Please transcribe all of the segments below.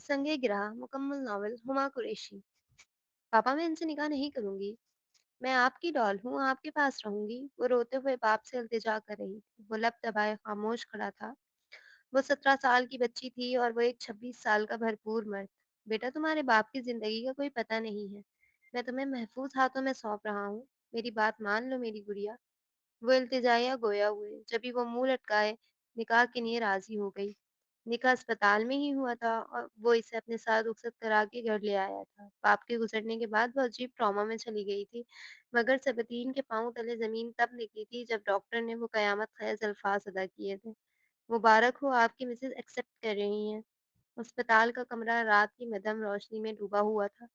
संगे गिरा मुकम्मल नॉवल हुमा कुरैशी। पापा मैं इनसे निकाह नहीं करूंगी। मैं आपकी डॉल हूँ, आपके पास रहूंगी। वो रोते हुए बाप से इल्तिजा कर रही थी। वो लब दबाए खामोश खड़ा था। वो 17 साल की बच्ची थी और वो एक 26 साल का भरपूर मर्द। बेटा तुम्हारे बाप की जिंदगी का कोई पता नहीं है। मैं तुम्हें महफूज हाथों में सौंप रहा हूँ। मेरी बात मान लो मेरी गुड़िया। वो इल्तिजाया गोया हुए जब भी वो मुंह लटकाए निकाह के लिए राजी हो गई। निकाह अस्पताल में ही हुआ था और वो इसे अपने साथ रुखसत करा के घर ले आया था। पाप के गुजरने के बाद वो अजीब ट्रॉमा में चली गई थी, मगर सबीतीन के पांव तले जमीन तब निकली थी जब डॉक्टर ने वो कयामत ख़ेज़ अल्फाज अदा किए थे। मुबारक हो आपकी मिसेज एक्सेप्ट कर रही हैं। अस्पताल का कमरा रात की मध्यम रोशनी में डूबा हुआ था।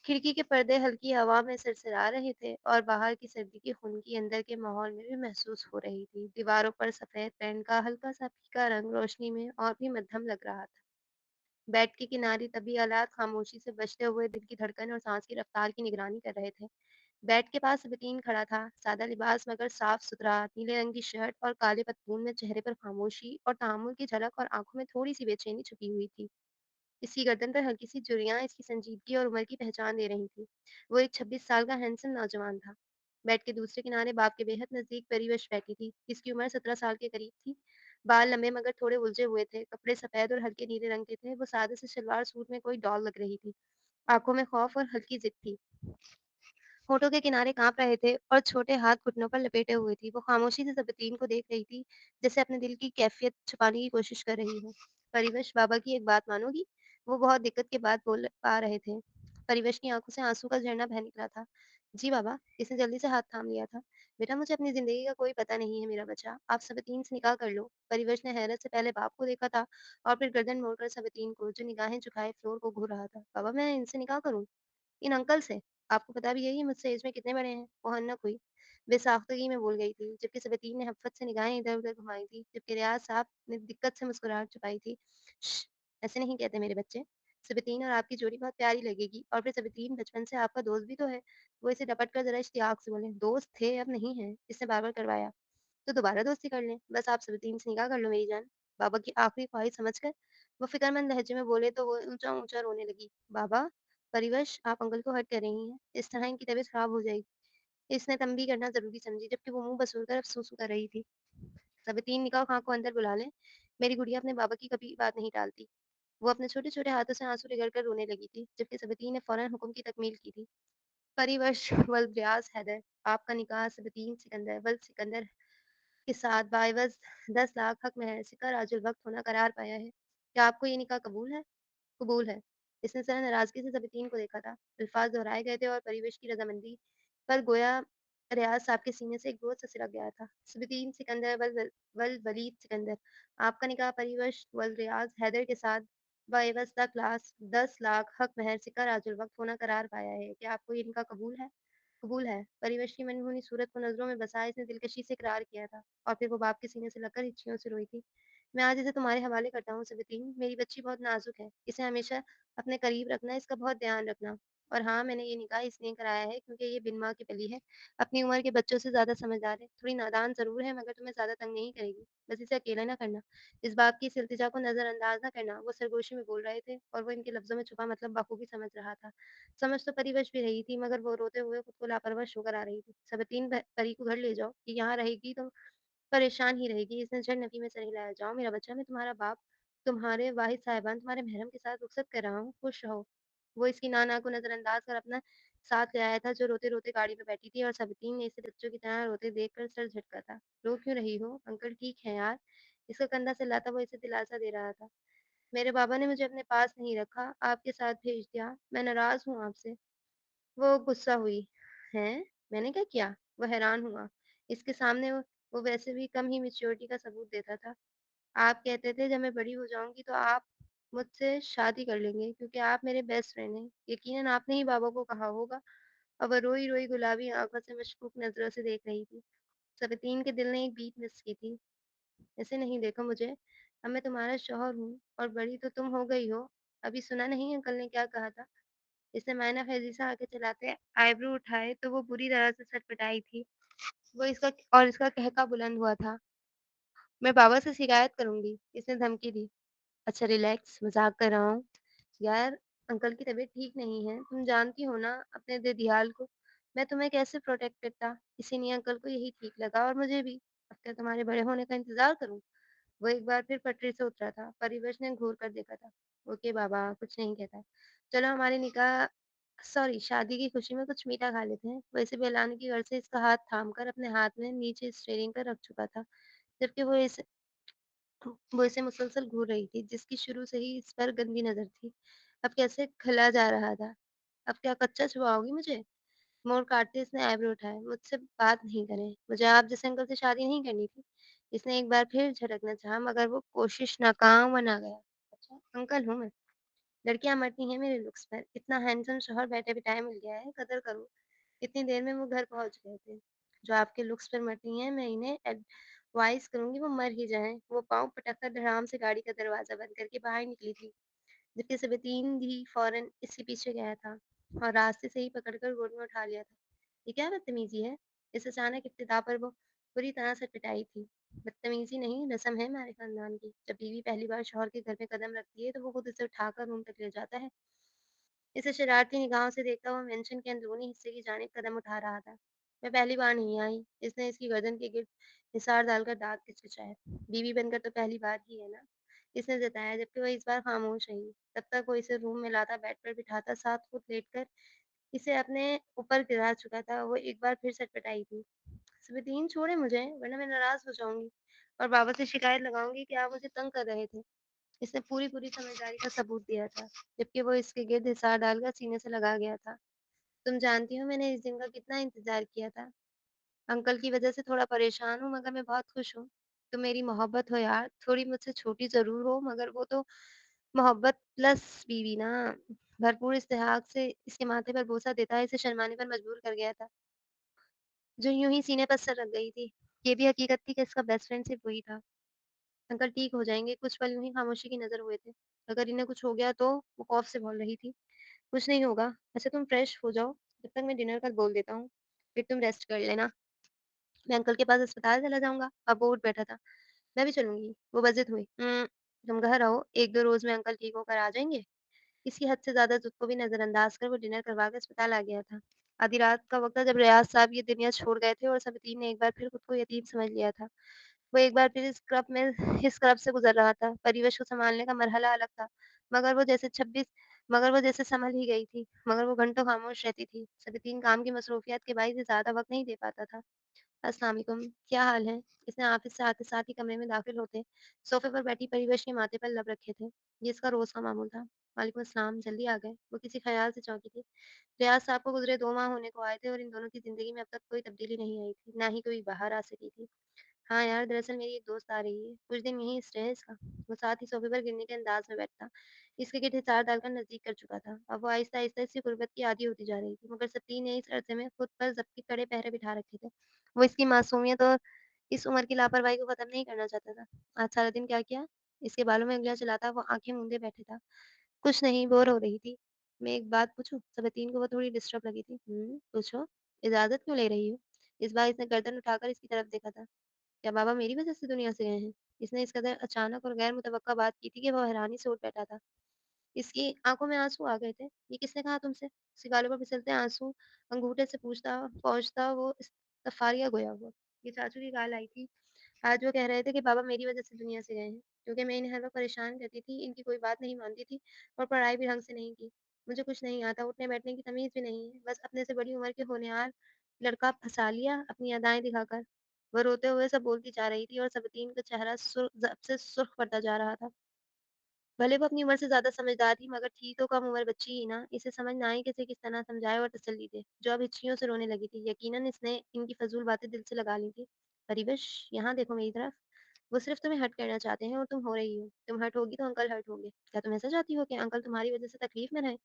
खिड़की के पर्दे हल्की हवा में सरसरा रहे थे और बाहर की सर्दी की खुनकी अंदर के माहौल में भी महसूस हो रही थी। दीवारों पर सफेद पेंट का हल्का सा फीका रंग रोशनी में और भी मध्यम लग रहा था। बेड के किनारे तभी आलात खामोशी से बजते हुए दिल की धड़कन और सांस की रफ्तार की निगरानी कर रहे थे। बेड के पास बतीन खड़ा था, सादा लिबास मगर साफ सुथरा, नीले रंग की शर्ट और काले पतलून में चेहरे पर खामोशी और तहम्मुल की झलक और आंखों में थोड़ी सी बेचैनी छुपी हुई थी। इसकी गर्दन पर हल्की सी झुर्रियाँ इसकी संजीदगी और उम्र की पहचान दे रही थीं। वो एक 26 साल का हैंडसम नौजवान था। बेड के दूसरे किनारे बाप के बेहद नज़दीक परिवश बैठी थी, जिसकी उम्र 17 साल के करीब थी। बाल लंबे मगर थोड़े उलझे हुए थे, कपड़े सफ़ेद और हल्के नीले रंग के थे। वो सादे से सलवार सूट में कोई डॉल लग रही थी। आँखों में खौफ और हल्की ज़िद थी। होठों के किनारे काँप रहे थे और छोटे हाथ घुटनों पर लपेटे हुए थी। वो खामोशी से ज़बीतीन को देख रही थी, जैसे अपने दिल की कैफ़ियत छुपाने की कोशिश कर रही हो। "परिवश, बाबा की एक बात मानोगी?" वो बहुत दिक्कत के बाद बोल पा रहे थे। परिवश की आँखों से आँसू का झरना बह निकला था। "जी बाबा।" इसने जल्दी से हाथ थाम लिया था। "बेटा, मुझे अपनी ज़िंदगी का कोई पता नहीं है मेरा बच्चा। आप सबीतीन से निकाह कर लो।" परिवश ने हैरत से पहले बाप को देखा था और फिर गर्दन मोड़कर सबीतीन को, जो निगाहें झुकाए फ्लोर को घूर रहा था। "बाबा, मैं इनसे निकाह करूँ?" इन अंकल से? आपको पता भी यही है मुझसे एज में कितने बड़े हैं? वो हनक हुई। बेसाख्तगी में बोल गई थी, जबकि सबीतीन ने हफ़्फ़त से निगाहें इधर-उधर घुमाई थी, जबकि रियाज़ साहब ने दिक्कत से मुस्कुराहट छुपाई थी। श्श! ऐसे नहीं कहते मेरे बच्चे। सबीतीन और आपकी जोड़ी बहुत प्यारी लगेगी और फिर सबीतीन बचपन से आपका दोस्त भी तो है। वो इसे डपट कर ज़रा इश्तियाक से बोले, दोस्त थे अब नहीं है, इसने बार-बार करवाया। तो दोबारा दोस्ती कर लें, बस आप सबीतीन से निकाह कर लो मेरी जान। बाबा की आखिरी ख्वाहिश समझकर वो फ़िक्रमंद लहजे में बोले तो वो ऊँचा-ऊँचा रोने लगी। बाबा! परिवश, आप अंकल को हर्ट कर रही हैं। इस तरह इनकी तबीयत खराब हो जाएगी। इसने तंबी करना ज़रूरी समझी, जबकि वो मुँह बसूर कर सूसू कर रही थी। सबीतीन निकाह खां को अंदर बुला लें। मेरी गुड़िया अपने बाबा की कभी बात नहीं टालती। वो अपने छोटे-छोटे हाथों से आँसू रगड़ कर रोने लगी थी, जबकि सबीतीन ने फ़ौरन हुक्म की तकमील की थी। परिवश वल रियाज़ हैदर, आपका निकाह सबीतीन सिकंदर वल सिकंदर के साथ बाइवज़ 10 लाख हक़ महर सिक्का राजुल वक़्त होना करार पाया है। क्या आपको ये निकाह कबूल है? कबूल है। इसने ज़रा नाराज़गी से ज़बीतीन को देखा था। अल्फ़ाज़ दोहराए गए थे और परिवेश की रज़ामंदी पर गोया रियाज़ साहब के सीने से एक बोझ सा सिलक गया था। ज़बीतीन सिकंदर वल वलीद सिकंदर, आपका निकाह परिवश वल रियाज़ हैदर के साथ बाइवज़ 10 लाख हक़ महर सिक्का राजुल वक़्त होना करार पाया है। क्या आपको ये निकाह कबूल है? कबूल है। परिवश की मनमोहनी सूरत को नज़रों में बसाए इसने दिलकशी से इकरार किया था और फिर वो बाप के सीने से लगकर हिच्चियों से रोई थी। मैं आज इसे तुम्हारे हवाले करता हूँ सबीतीन, मेरी बच्ची बहुत नाज़ुक है, इसे हमेशा अपने करीब रखना, इसका बहुत ध्यान रखना। और हाँ, मैंने ये निकाह इसलिए कराया है क्योंकि ये बिन माँ की पली है, अपनी उम्र के बच्चों से ज़्यादा समझदार है, थोड़ी नादान ज़रूर है मगर तुम्हें ज़्यादा तंग नहीं करेगी, बस इसे अकेला ना करना। इस बाप की इस इल्तिजा को नज़रअंदाज ना करना। वो सरगोशी में बोल रहे थे और वो इनके लफ्ज़ों में छुपा मतलब बखूबी समझ रहा था। समझ तो परिवश भी रही थी मगर वो रोते हुए खुद को लापरवाह शो करा रही थी। सबीतीन परी को घर ले जाओ, ये यहाँ रहेगी तो परेशान ही रहेगी। इसने झट नफ़ी में सर हिलाया। जाओ मेरा बच्चा, मैं तुम्हारा बाप, तुम्हारे वाहिद साहिबान, तुम्हारे महरम के साथ रुखसत कर रहा हूँ, खुश रहो। वो इसकी ना को नज़रअंदाज कर अपना साथ ले आया था, जो रोते-रोते गाड़ी में बैठी थी और सबीतीन ने इसे बच्चों की तरह रोते देखकर सर झटका था। रो क्यों रही हो? अंकल ठीक हैं यार। इसका कंधा सहलाता वो इसे दिलासा दे रहा था। मेरे बाबा ने मुझे अपने पास नहीं रखा, आपके साथ भेज दिया। मैं नाराज़ हूँ आपसे। वो गुस्सा हुई। हैं? मैंने क्या किया? वो हैरान हुआ। इसके सामने वो वैसे भी कम ही मैच्योरिटी का सबूत देता था। आप कहते थे जब मैं बड़ी हो जाऊँगी तो आप मुझसे शादी कर लेंगे क्योंकि आप मेरे बेस्ट फ्रेंड हैं। यकीनन आपने ही बाबा को कहा होगा। और वह रोई-रोई गुलाबी आँखों से मशकूक नज़रों से देख रही थी। सबीतीन के दिल ने एक बीट मिस की थी। ऐसे नहीं देखो मुझे। अब मैं तुम्हारा शौहर हूँ और बड़ी तो तुम हो गई हो। अभी सुना नहीं अंकल ने क्या कहा था? इसने मायना फ़ैज़ी से आगे चलाते आईब्रो उठाए तो वो बुरी तरह से सटपटाई थी। वो इसका और इसका कहका बुलंद हुआ था। मैं बाबा से शिकायत करूँगी, इसने धमकी दी। अच्छा रिलैक्स, मज़ाक कर रहा हूँ। यार, अंकल की तबीयत ठीक नहीं है, तुम जानती हो ना अपने दीदियाल को। मैं तुम्हें कैसे प्रोटेक्ट करता, इसीलिए अंकल को यही ठीक लगा और मुझे भी। अब क्या तुम्हारे बड़े होने का इंतज़ार करूँ? वो एक बार फिर पटरी से उतरा था। परिवेश ने घूर कर देखा था। ओके बाबा, कुछ नहीं कहता। चलो हमारी निकाह सॉरी शादी की खुशी में कुछ मीठा खा लेते हैं। वैसे भी ऐलान की गर्ज से इसका हाथ थाम कर अपने हाथ में नीचे स्टीयरिंग पर रख चुका था, जबकि वो इसे मुसलसल घूर रही थी, जिसकी शुरू से ही इस पर गंदी नज़र थी। अब कैसे खला जा रहा था। अब क्या कच्चा छुपाओगी मुझे? मोड़ काटते इसने आईब्रो उठाए। मुझसे बात नहीं करें। मुझे आप जैसे अंकल से शादी नहीं करनी थी। इसने एक बार फिर झटकना चाहा, मगर वो कोशिश नाकाम बना गया। अच्छा, अंकल हूँ मैं। लड़कियाँ मरती हैं मेरे लुक्स पर। इतना हैंडसम शौहर बैठे-बिठाए मिल गया है, कदर करो। इतनी देर में वो घर पहुँच गए थे। जो आपके लुक्स पर मरती हैं, मैं इन्हें एडवाइस करूँगी वो मर ही जाएँ। वो पाँव पटक कर धड़ाम से गाड़ी का दरवाज़ा बंद करके बाहर निकली थी। जबकि सबीतीन भी फ़ौरन इसके पीछे गया था और रास्ते से ही पकड़कर गोद में उठा लिया था। ये क्या बदतमीज़ी है? इस अचानक इब्तिदा पर वो बुरी तरह से पिटाई थी। बदतमीज़ी नहीं, रस्म है हमारे ख़ानदान की। जब बीवी पहली बार शौहर के घर में कदम रखती है, तो वो खुद उसे उठाकर रूम तक ले जाता है। इसे शरारती निगाहों से देखता हुआ मेंशन के अंदरूनी हिस्से की जानिब कदम उठा रहा था। मैं पहली बार नहीं आई। इसने इसकी गर्दन के गिर्द हिसार डालकर दाँत खिचखिचाए। बीवी बनकर तो पहली बार ही है ना? इसने जताया, जबकि वह इस बार खामोश रही। तब तक वो इसे रूम में लाता, बेड पर बिठाता, साथ खुद लेटकर इसे अपने ऊपर गिरा चुका था। वो एक बार फिर सटपटाई थी। "सबितीन छोड़े मुझे, वरना मैं नाराज़ हो जाऊँगी और बाबा से शिकायत लगाऊँगी कि आप मुझे तंग कर रहे थे।" इसने पूरी-पूरी समझदारी का सबूत दिया था, जबकि वो इसके गिर्द हिसार डालकर सीने से लगा गया था। "तुम जानती हो मैंने इस दिन का कितना इंतज़ार किया था। अंकल की वज़ह से थोड़ा परेशान हूँ, मगर मैं बहुत खुश हूँ। तुम मेरी मोहब्बत हो यार, थोड़ी मुझसे छोटी ज़रूर हो, मगर वो तो मोहब्बत प्लस बीवी ना।" भरपूर इस्तेहाक से इसके माथे पर बोसा देता इसे शर्माने पर मजबूर कर गया था, जो यूँ ही सीने पर सर रख गई थी। ये भी हकीकत थी कि इसका बेस्ट फ्रेंड सिर्फ़ वही था। अंकल ठीक हो जाएँगे, कुछ पल यूँ ही खामोशी की नज़र हुए थे। अगर इन्हें कुछ हो गया तो? वो खौफ़ से बोल रही थी। कुछ नहीं होगा। अच्छा तुम फ्रेश हो जाओ, जब तक मैं डिनर का बोल देता हूँ, फिर तुम रेस्ट कर लेना। मैं अंकल के पास अस्पताल चला जाऊँगा। अब वो उठ बैठा था। मैं भी चलूँगी। वो बज़िद हुई। तुम घर रहो, 1-2 रोज़ में अंकल ठीक होकर आ जाएँगे। इसकी हद से ज़्यादा ज़ुद को भी नज़रअंदाज कर वो डिनर करवा के अस्पताल आ गया था। आधी रात का वक़्त था जब रियाज़ साहब ये दुनिया छोड़ गए थे और सबीतीन ने एक बार फिर खुद को यतीम समझ लिया था। वो एक बार फिर इस क्रब से गुज़र रहा था। परिवेश को सँभालने का मरहला अलग था, मगर वो जैसे 26 मगर वो जैसे सँभल ही गई थी, मगर वो घंटों खामोश रहती थी। सबीतीन काम की मसरूफ़ियत के बाइस ज़्यादा वक़्त नहीं दे पाता था। अस्सलाम वालेकुम, क्या हाल है? इसने ऑफ़िस से आते साथ ही कमरे में दाखिल होते, सोफ़े पर बैठी परिवेश के माथे पर लब रखे थे। ये इसका रोज़ का मामूल था। वालेकुम अस्सलाम, जल्दी आ गए। वो किसी ख़याल से चौंकी थी। रियाज़ साहब को गुज़रे 2 माह होने को आए थे और इन दोनों की ज़िंदगी में अब तक कोई तब्दीली नहीं आई थी, ना ही कोई बाहर आ सकी थी। हाँ यार, दरअसल मेरी एक दोस्त आ रही है। कुछ दिन यहीं स्टे है इसका। वो साथ ही सोफ़े पर गिरने के अंदाज़ में बैठा। इसके गिर्द हिसार डालकर नज़दीक कर चुका था। अब वो आहिस्ता-आहिस्ता इसकी गुर्बत की आदी होती जा रही थी, मगर सतीन ने इस अरसे में खुद पर ज़ब्ती कड़े पहरे बिठा रखे थे। वो इसकी मासूमियत और इस उम्र की लापरवाही को ख़त्म नहीं करना चाहता था। आज सारा दिन क्या किया? इसके बालों में उँगलियाँ चलाता वो आँखें मूंदे बैठे था। कुछ नहीं, बोर हो रही थी। मैं एक बात पूछूँ? सबीतीन को वो थोड़ी डिस्टर्ब लगी थी। पूछो। इजाज़त क्यों ले रही हो? इस बार इसने गर्दन उठाकर इसकी तरफ देखा था। क्या बाबा मेरी वज़ह से दुनिया से गए हैं? इसने इस कदर अचानक और गैर मुतवक्का बात की थी कि वो हैरानी से उठ बैठा था। इसकी आँखों में आँसू आ गए थे। ये किसने कहा तुमसे? उसके गालों पर फिसलते आँसू अंगूठे से पहुँचता वो इस्तफ़ारिया गोया हुआ। ये चाचू की कॉल आई थी। आज वो कह रहे थे कि पापा मेरी वज़ह से दुनिया से गए हैं, क्योंकि मैं इन्हें हर वक़्त परेशान करती थी, इनकी कोई बात नहीं मानती थी और पढ़ाई भी ढंग से नहीं की। मुझे कुछ नहीं आता, उठने-बैठने की तमीज़ भी नहीं है, बस अपने से बड़ी उम्र के होनहार लड़का फँसा लिया अपनी अदाएँ दिखाकर। वो रोते हुए सब बोलती जा रही थी और सबतीन का चेहरा ज़ब से सुर्ख़ पड़ता जा रहा था। भले वो अपनी उम्र से ज़्यादा समझदार थी, मगर थी तो कम उम्र बच्ची ही ना। इसे समझ ना आई कि इसे किस तरह समझाए और तसल्ली दे। जो अब हिचकियों से रोने लगी थी। यकीनन इसने इनकी फ़ज़ूल बातें दिल से लगा ली थी। "परिवेश, यहाँ देखो मेरी तरफ। वो सिर्फ़ तुम्हें हर्ट करना चाहते हैं और तुम हो रही हो। तुम हर्ट होगी तो अंकल हर्ट होंगे। क्या तुम ऐसा चाहती हो कि अंकल तुम्हारी वज़ह से तकलीफ़ में रहें?"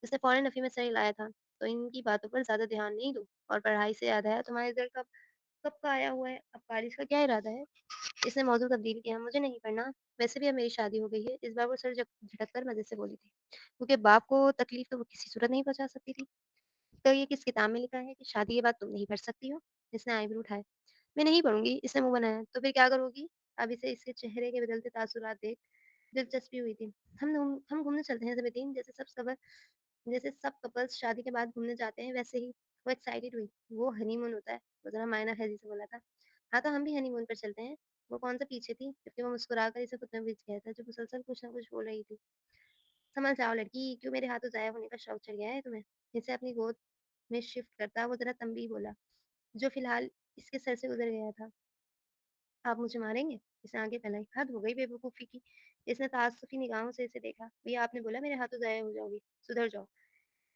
इसने फ़ौरन नफ़ी में सर हिलाया था। "तो इनकी बातों पर ज़्यादा ध्यान नहीं दो और पढ़ाई से याद आया तुम्हारा रिज़ल्ट कब कब का आया हुआ है? अब कॉलेज का क्या इरादा है?" इसने मौज़ू तब्दील किया, "मुझे नहीं पढ़ना, वैसे भी अब मेरी शादी हो गई है।" इस बार वो सर झटक कर मज़े से बोली थी, क्योंकि बाप को तकलीफ़ तो वो किसी सूरत नहीं पहुँचा सकती थी। "तो ये किस किताब में लिखा है कि शादी के बाद तुम नहीं पढ़ सकती हो?" इसने आईब्रो उठाए। "मैं नहीं पढ़ूँगी," इसने मुँह बनाया। "तो फिर क्या करोगी?" अब इसे इसके चेहरे के बदलते तासुरात देख दिलचस्पी हुई थी। हम घूमने चलते हैं ज़बीतीन, जैसे सब कपल्स शादी के बाद घूमने जाते हैं वैसे ही। वो एक्साइटेड हुई। वो हनीमून होता है, वो ज़रा मायना ख़ैज़ी से बोला था। हाँ, तो हम भी हनीमून पर चलते हैं। वो कौन-सा पीछे थी, जबकि वो मुस्कुराकर इसे खुद में बीझ गया था, जो मुसलसल कुछ न कुछ बोल रही थी। समझ जाओ लड़की, क्यों मेरे हाथों ज़ाया होने का शौक चढ़ गया है तुम्हें? इसे अपनी गोद में शिफ्ट करता वो ज़रा तंबी बोला, जो फ़िलहाल इसके सर से गुज़र गया था। आप मुझे मारेंगे? इसने आगे फैलाई। हद हो गई बेवकूफ़ी की। इसने ताज्जुबी निगाहों से इसे देखा। भैया आपने बोला मेरे हाथों ज़ाया हो जाओगी, सुधर जाओ।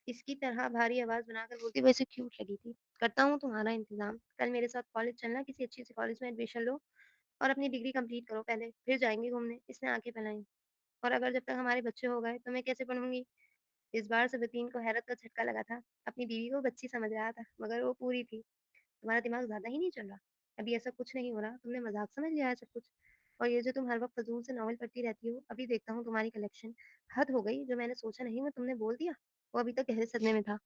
इसकी तरह भारी आवाज़ बनाकर बोलती वैसे क्यूट लगी थी। करता हूँ तुम्हारा इंतज़ाम। कल मेरे साथ कॉलेज चलना, किसी अच्छी सी कॉलेज में एडमिशन लो और अपनी डिग्री कंप्लीट करो पहले, फिर जाएँगे घूमने। इसने आँखें फैलाई। और अगर जब तक हमारे बच्चे हो गए तो मैं कैसे पढ़ूँगी? इस बार सबीतीन को हैरत का झटका लगा था। अपनी बीवी को बच्ची समझ रहा था, मगर वो पूरी थी। तुम्हारा दिमाग ज़्यादा ही नहीं चल रहा? अभी ऐसा कुछ नहीं हो रहा, तुमने मज़ाक समझ लिया है सब कुछ। और ये जो तुम हर वक़्त फ़ज़ूल से नॉवल पढ़ती रहती हो, अभी देखता हूँ तुम्हारी कलेक्शन। हद हो गई, जो मैंने सोचा नहीं वो तुमने बोल दिया। वो अभी तक गहरे सदमे में था।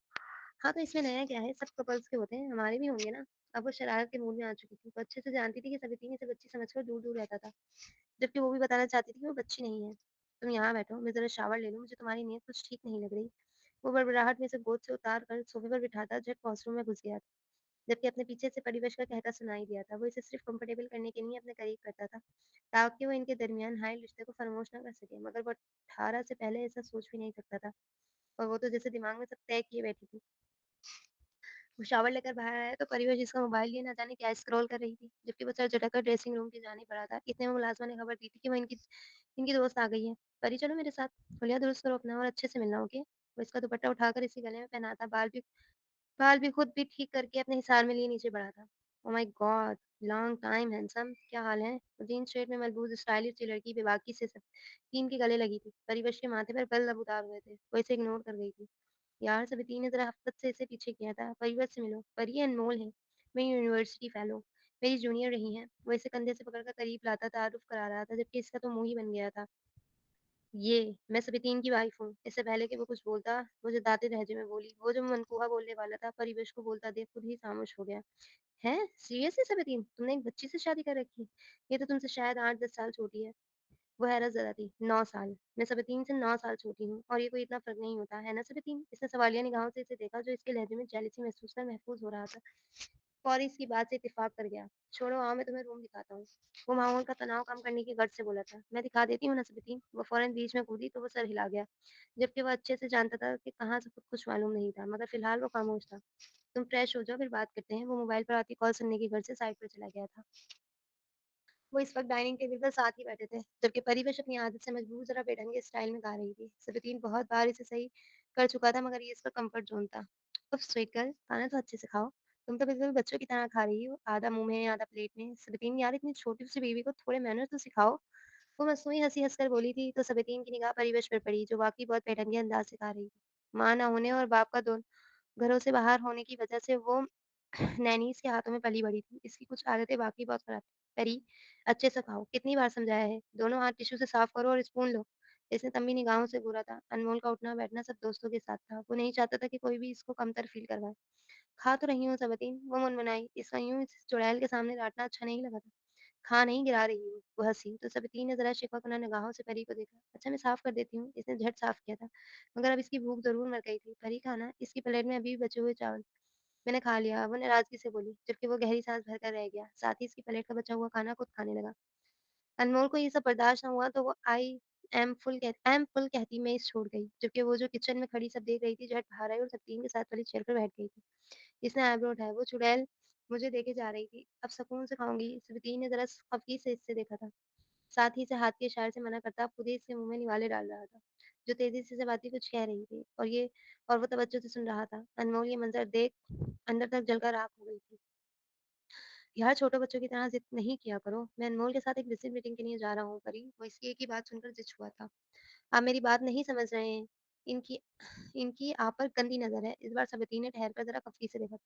हाँ, तो इसमें नया क्या है? सब कपल्स के होते हैं, हमारे भी होंगे ना। अब वो शरारत के मूड में आ चुकी थी। वो अच्छे से जानती थी कि सबीतीन इसे बच्ची समझकर दूर-दूर रहता था, जबकि वो भी बताना चाहती थी कि वो बच्ची नहीं है। तुम यहाँ बैठो, मैं ज़रा शावर ले लूँ, मुझे तुम्हारी नीयत कुछ ठीक नहीं लग रही। वो बड़बड़ाहट में इसे गोद से उतार कर सोफ़े पर बिठाता झट वॉशरूम में घुस गया, जबकि अपने पीछे से परिवेश का कहता सुनाई दिया था। वो इसे सिर्फ़ कंफर्टेबल करने के लिए अपने करीब करता था, ताकि वो इनके दरमियान हायल रिश्ते को फ़रामोश ना कर सके। मगर वो 18 से पहले ऐसा सोच भी नहीं सकता था, और वो तो जैसे दिमाग में सब तय किए बैठी थी। वो शावर लेकर बाहर आया तो परिवा जिसका मोबाइल लिए ना जाने क्या स्क्रॉल कर रही थी, जबकि वो सर झटककर ड्रेसिंग रूम की जाने पड़ा था। इतने में मुलाज़िमा ने खबर दी थी कि वो इनकी इनकी दोस्त आ गई है। परी चलो मेरे साथ, हुलिया दुरुस्त करो अपना और अच्छे से मिलना, ओके? वो इसका दुपट्टा उठाकर इसके गले में पहनाता, बाल भी खुद भी ठीक करके अपने हिसार में लिए नीचे बढ़ा था। Oh my God! Long time handsome, क्या हाल है? वो जीन्स शर्ट में मलबूस स्टाइलिश सी लड़की बेबाकी से सब टीम के गले लगी थी। परिवश के माथे पर बल अब उतार हुए थे। वो इसे इग्नोर कर गई थी। यार समिति ने ज़रा हफ़्त से इसे पीछे किया था। परिवर से मिलो। परी अनमोल है, मेरी यूनिवर्सिटी फेलो, मेरी जूनियर रही हैं। वो इसे कंधे से पकड़कर करीब लाता तारुफ़ करा रहा था, जबकि इसका तो मुँह ही बन गया था। ये, मैं सबितीन की वाइफ़ हूँ। इससे पहले कि वो कुछ बोलता, वो जदाते लहज़े में बोली। वो जो मनकूहा बोलने वाला था, परिवेश को बोलता देख खुद ही खामोश हो गया। हैं? सीरियसली सबितीन? तुमने एक बच्ची से शादी कर रखी है? ये तो तुमसे शायद 8-10 साल छोटी है। वो हैरत ज़दा थी। 9 साल। मैं सबीतीन से 9 साल छोटी हूँ और ये कोई इतना फ़र्क नहीं होता, है ना सबीतीन? इसने सवालिया निगाहों से इसे देखा, जो इसके लहज़े में जेलसी महसूस कर महफ़ूज़ हो रहा था। फौरी इसकी बात से इत्तेफ़ाक कर गया। छोड़ो आओ मैं तुम्हें रूम दिखाता हूँ। वो माहौल का तनाव कम करने की गर्ज से बोला था। मैं दिखा देती हूँ ना सबीतीन। वो फ़ौरन बीच में कूदी तो वो सर हिला गया, जबकि वो अच्छे से जानता था कि कहाँ से कुछ मालूम नहीं था, मगर फ़िलहाल वो खामोश था। तुम फ्रेश हो जाओ फिर बात करते हैं। वो मोबाइल पर आती कॉल सुनने की गर्ज से साइड पर चला गया था। वो इस वक़्त डाइनिंग टेबल पर साथ ही बैठे थे, जबकि परिवेश अपनी आदत से मजबूर ज़रा बेढंगे स्टाइल में गा रही थी। सबीतीन बहुत बार इसे सही कर चुका था, मगर ये इसका कम्फर्ट ज़ोन था। उफ़ स्वीट गर्ल, खाना तो अच्छे से खाओ। तुम तो बिल्कुल बच्चों की तरह खा रही हो, आधा मुँह में, आधा प्लेट में। सबीतीन यार इतनी छोटी-सी बेबी को थोड़े मैनर्स तो सिखाओ। वो मसनूई हँसी हँसकर बोली थी, तो सबीतीन की निगाह परिवेश पर पड़ी, जो वाक़ई बहुत बेढंगे अंदाज़ से गा रही थी। माँ ना होने और बाप का घरों से बाहर होने की वजह से वो नैनीज़ के हाथों में पली-बड़ी थी। इसकी कुछ आदतें वाक़ई बहुत ख़राब थी। परी, अच्छे से खाओ, कितनी बार समझाया है? दोनों हाथ टिश्यू से साफ़ करो और स्पून लो। इसने तंबी निगाहों से घूरा था। अनमोल का उठना-बैठना सब दोस्तों के साथ था। वो नहीं चाहता था कि कोई भी इसको कमतर फ़ील करवाए। खा तो रही हूँ सबीतीन, वो मुनमुनाई। इसका यूँ इस चुड़ैल के सामने डाँटना अच्छा नहीं लगा था। खा नहीं, गिरा रही हूँ। वो हँसी, तो सबीतीन ने ज़रा शिकवा निगाहों से परी को देखा। अच्छा मैं साफ़ कर देती हूँ। इसने झट साफ़ किया था, मगर अब इसकी भूख ज़रूर मर गई थी। परी खाना? इसकी प्लेट में अभी भी बचे हुए चावल। मैंने खा लिया, वो नाराज़गी से बोली, जबकि वो गहरी साँस भरकर रह गया। साथ ही इसकी प्लेट का बचा हुआ खाना खुद खाने लगा। अनमोल को ये सब बर्दाश्त ना हुआ तो वो आई एम फुल कहती मैं इसे छोड़ गई, जबकि वो जो किचन में खड़ी सब देख रही थी, झट बाहर आई और सब टीम के साथ वाली चेयर पर बैठ गई थी। इसने आईब्रो उठाए, वो चुड़ैल मुझे देखे जा रही थी। अब सुकून से खाऊँगी। स्वीटी ने ज़रा खफ़ी से इससे देखा था। साथ ही इसे हाथ के इशारे से मना करता खुद ही इसके मुँह में निवाले डाल रहा था, जो तेज़ी से चबाती कुछ कह रही थी, और वो तवज्जो से सुन रहा था। अनमोल ये मंज़र देख अंदर तक जलकर राख हो गई थी। यार छोटे बच्चों की तरह ज़िद नहीं किया करो। मैं अनमोल के साथ एक बिज़नेस मीटिंग के लिए जा रहा हूँ परी। वो इसकी एक ही बात सुनकर ज़िद हुआ था। आप मेरी बात नहीं समझ रहे हैं। इनकी इनकी आप पर गंदी नज़र है। इस बार सबती ने ठहर कर ज़रा खफ़ी से देखा।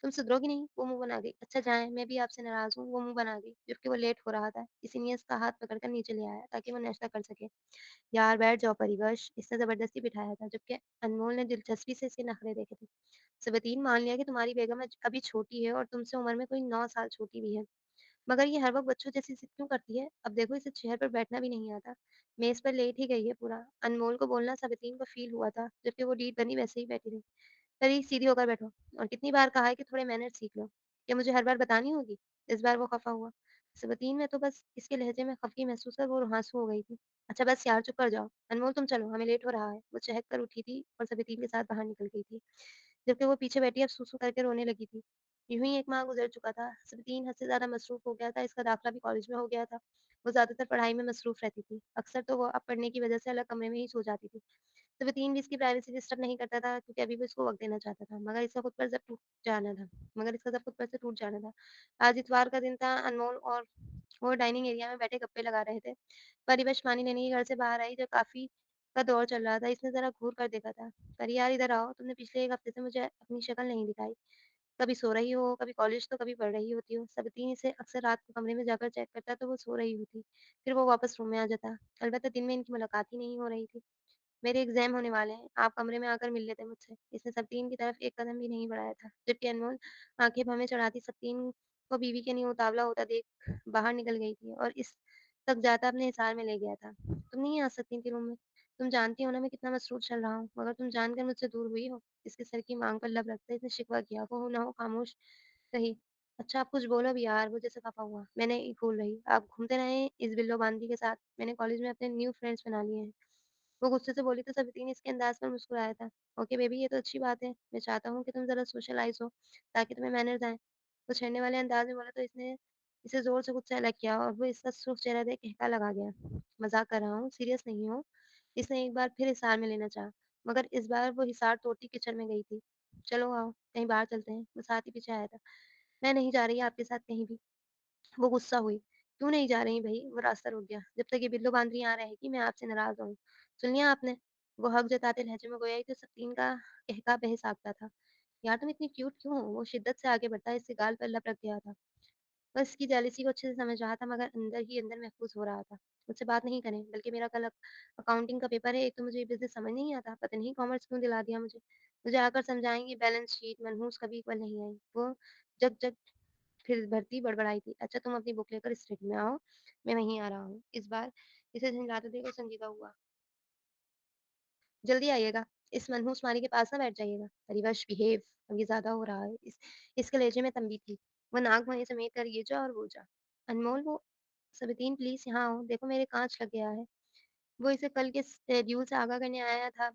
तुम सुधरोगी नहीं? वो मुँह बना गई। अच्छा जाएँ, मैं भी आपसे नाराज़ हूँ। वो मुँह बना गई, जबकि वो लेट हो रहा था। इसी ने इसका हाथ पकड़कर नीचे ले आया, ताकि वो नाश्ता कर सके। यार बैठ जाओ परिवश, इसने ज़बरदस्ती बिठाया था, जबकि अनमोल ने दिलचस्पी से इसके नखरे देखे थे। सबतीन मान लिया कि तुम्हारी बेगम अभी छोटी है और तुमसे उम्र में कोई 9 साल छोटी भी है। मगर ये हर वक़्त बच्चों जैसी ज़िद क्यों करती है? अब देखो इसे चेयर पर बैठना भी नहीं आता। मेज़ पर लेट ही गई है पूरा। अनमोल को बोलना सबीतीन को फ़ील हुआ था, जबकि वो ढीठ बनी वैसे ही बैठी रही। "अरे! सीधी होकर बैठो और कितनी बार कहा है कि थोड़े मैनर्स सीख लो। क्या मुझे हर बार बतानी होगी?" इस बार वो ख़फ़ा हुआ। सबीतीन ने तो बस इसके लहज़े में ख़फ़गी महसूस कर वो आँसू हो गई थी। "अच्छा बस यार चुप कर जाओ। अनमोल तुम चलो, हमें लेट हो रहा है।" वो चहक कर उठी थी और सबीतीन के साथ बाहर निकल गई थी। जबकि वो पीछे बैठी अब सूसू करके रोने लगी थी। यूँ ही 1 माह गुज़र चुका था। सबीतीन हद से ज़्यादा मसरूफ़ हो गया था, इसका दाखिला भी कॉलेज में हो गया था। वो ज़्यादातर पढ़ाई में मसरूफ़ रहती थी। अक्सर तो वो अब पढ़ने की वजह से अलग कमरे में ही सो जाती थी। सबीतीन भी इसकी प्राइवेसी डिस्टर्ब नहीं करता था क्योंकि अभी भी उसको वक़्त देना चाहता था। मगर इसका जब खुद पर से टूट जाना था। आज इतवार का दिन था, अनमोल और वो डाइनिंग एरिया में बैठे गप्पे लगा रहे थे। परी बस पानी लेने के घर से बाहर आई जब कॉफ़ी का दौर चल रहा था। इसने ज़रा घूर कर देखा था। "परी यार इधर आओ, तुमने पिछले 1 हफ़्ते से मुझे अपनी शक्ल नहीं दिखाई। कभी सो रही हो, कभी कॉलेज तो कभी पढ़ रही होती हो।" सबीतीन इसे अक्सर रात को कमरे में जाकर चेक करता तो वो सो रही होती। फिर वो वापस रूम में आ जाता। अलबत्ता दिन में इनकी मुलाकात ही नहीं हो रही थी। "मेरे एग्ज़ाम होने वाले हैं, आप कमरे में आकर मिल लेते मुझसे।" इसने सबीन की तरफ एक कदम भी नहीं बढ़ाया था, जबकि अनमोल आँखें भौं में चढ़ाती सबीन को बीवी के नहीं उतावला होता देख बाहर निकल गई थी और इस तक जाता अपने हिसार में ले गया था। "तुम नहीं आ सकती थी रूम में? तुम जानती हो ना मैं कितना मसरूफ़ चल रहा हूँ, मगर तुम जानकर मुझसे दूर हुई हो?" इसके सर की माँग पर लब रखते इसने शिकवा किया। "वो हो ना हो खामोश रही। अच्छा आप कुछ बोलो भी यार।" वो जैसे खफ़ा हुआ। "मैं नहीं बोल रही, आप घूमते रहें इस बिल्लो बांदी के साथ। मैंने कॉलेज में अपने न्यू फ्रेंड्स बना लिए हैं।" वो गुस्से से बोली तो सबीतीन इसके अंदाज़ पर मुस्कुराया था। "ओके बेबी ये तो अच्छी बात है। मैं चाहता हूँ कि तुम ज़रा सोशलाइज़ हो ताकि तुम्हें मैनर्स आएँ।" वो छेड़ने वाले अंदाज़ में बोला तो इसने इसे ज़ोर से खुद से अलग किया और वो इसका सुर्ख़ चेहरा देख ठहाका लगा गया। "मज़ाक कर रहा हूँ, सीरियस नहीं हूँ।" इसने एक बार फिर हिसार में लेना चाहा, मगर इस बार वो हिसार तोड़ती किचन में गई थी। "चलो आओ, कहीं बाहर चलते हैं।" वो साथ ही पीछे आया था। "मैं नहीं जा रही आपके साथ कहीं भी।" वो गुस्सा हुई। "क्यों नहीं जा रही भई?" वो रास्ता रोक गया। "जब तक ये बिल्लो बांदरी यहाँ रहेगी, मैं आपसे नाराज़ हूँ। सुन लिया आपने?" वो हक जताते लहजे में गोया कि सबीन का कहका बेहिसाब था। "यार तुम इतनी क्यूट क्यों हो?" वो शिद्दत से आगे बढ़ता इसके गाल पर लब रख गया था। वो इसकी जेलसी को अच्छे से समझ रहा था मगर अंदर ही अंदर महफ़ूज़ हो रहा था। "मुझसे बात नहीं करें, बल्कि मेरा कल अकाउंटिंग का पेपर है। एक तो मुझे ये बिज़नेस समझ नहीं आता, पता नहीं कॉमर्स क्यों दिला दिया मुझे। मुझे आकर समझाएँगी बैलेंस शीट, मनहूस कभी इक्वल नहीं आई।" वो जग जग फिर भर्ती बड़बड़ाई थी, "अच्छा तुम अपनी बुक लेकर स्टडी में आओ, मैं वहीं आ रहा हूँ।" इस बार इसे झँझलाते देख वो संजीदा हुआ। "जल्दी आइएगा, इस मनहूस मारी के पास ना बैठ जाइएगा। हरिवंश बिहेव, अब ये ज़्यादा हो रहा है।" इसके लहजे में तंबी थी। वो नाक भौं समेट कर ये जा और वो जा। "अनमोल वो सबीतीन प्लीज़ यहाँ आओ, देखो मेरे काँच लग गया है।" वो इसे कल के शेड्यूल से आगाह करने आया था।